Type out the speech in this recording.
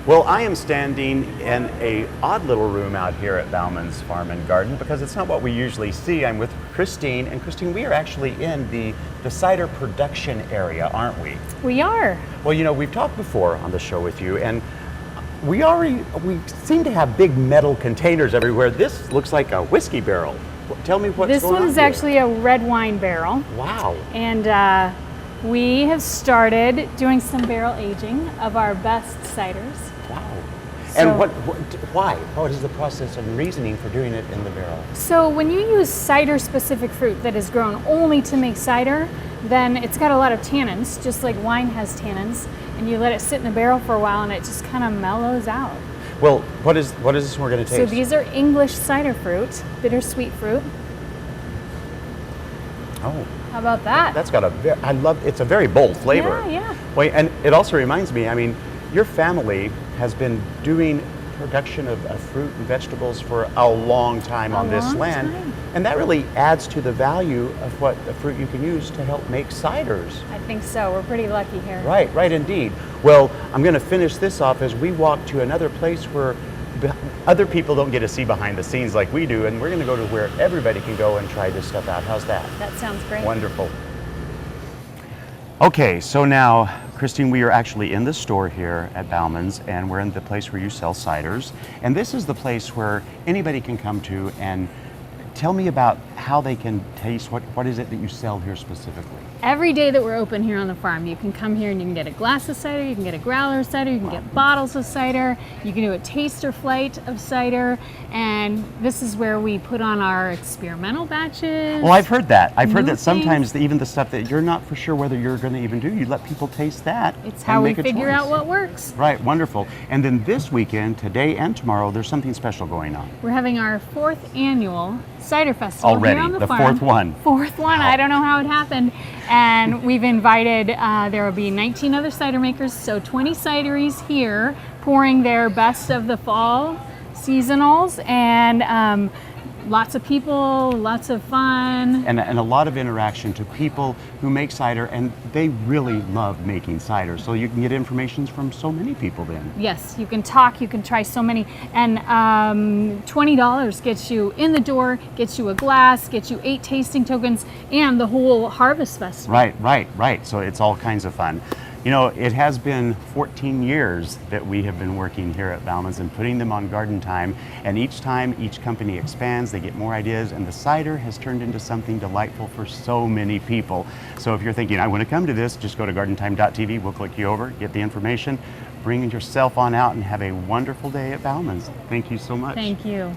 Well, I am standing in a odd little room out here at Bauman's Farm and Garden because it's not what we usually see. I'm with Christine, and Christine, we are actually in the cider production area, aren't we? We are. Well, you know, we've talked before on the show with you, and we seem to have big metal containers everywhere. This looks like a whiskey barrel. Tell me what's This going on one is here. actually a red wine barrel. Wow. And we have started doing some barrel aging of our best ciders. Wow. So- And why? What is the process and reasoning for doing it in the barrel? So when you use cider-specific fruit that is grown only to make cider, then it's got a lot of tannins, just like wine has tannins, and you let it sit in the barrel for a while and it just kind of mellows out. Well, what is this we're going to taste? So these are English cider fruit, bittersweet fruit. Oh, How about that? that's got it's a very bold flavor. Yeah. Wait, and it also reminds me, I mean, your family has been doing production of fruit and vegetables for a long time on this long land. time. And that really adds to the value of what the fruit you can use to help make ciders. I think so. We're pretty lucky here. Right indeed. Well, I'm going to finish this off as we walk to another place where other people don't get to see behind the scenes like we do, and we're going to go to where everybody can go and try this stuff out. How's that? That sounds great. Wonderful. Okay, so now, Christine, we are actually in the store here at Bauman's, and we're in the place where you sell ciders. And this is the place where anybody can come to and tell me about how they can taste. What is it that you sell here specifically? Every day that we're open here on the farm, you can come here and you can get a glass of cider, you can get a growler of cider, you can get bottles of cider, you can do a taster flight of cider, and this is where we put on our experimental batches. Well, I've heard that. I've heard New that sometimes even the stuff that you're not for sure whether you're going to even do, you let people taste that. It's and how we make a figure choice. out what works. Right, wonderful. And then this weekend, today and tomorrow, there's something special going on. We're having our 4th annual cider festival Already, here on the farm. fourth one. Fourth one. I don't know how it happened. And we've invited, there will be 19 other cider makers, so 20 cideries here pouring their best of the fall seasonals, and lots of people, lots of fun. And a lot of interaction to people who make cider, and they really love making cider. So you can get information from so many people then. Yes, you can talk, you can try so many, and $20 gets you in the door, gets you a glass, gets you 8 tasting tokens, and the whole harvest festival. Right. So it's all kinds of fun. You know, it has been 14 years that we have been working here at Bauman's and putting them on Garden Time, and each time each company expands, they get more ideas, and the cider has turned into something delightful for so many people. So if you're thinking, I want to come to this, just go to gardentime.tv, we'll click you over, get the information, bring yourself on out and have a wonderful day at Bauman's. Thank you so much. Thank you.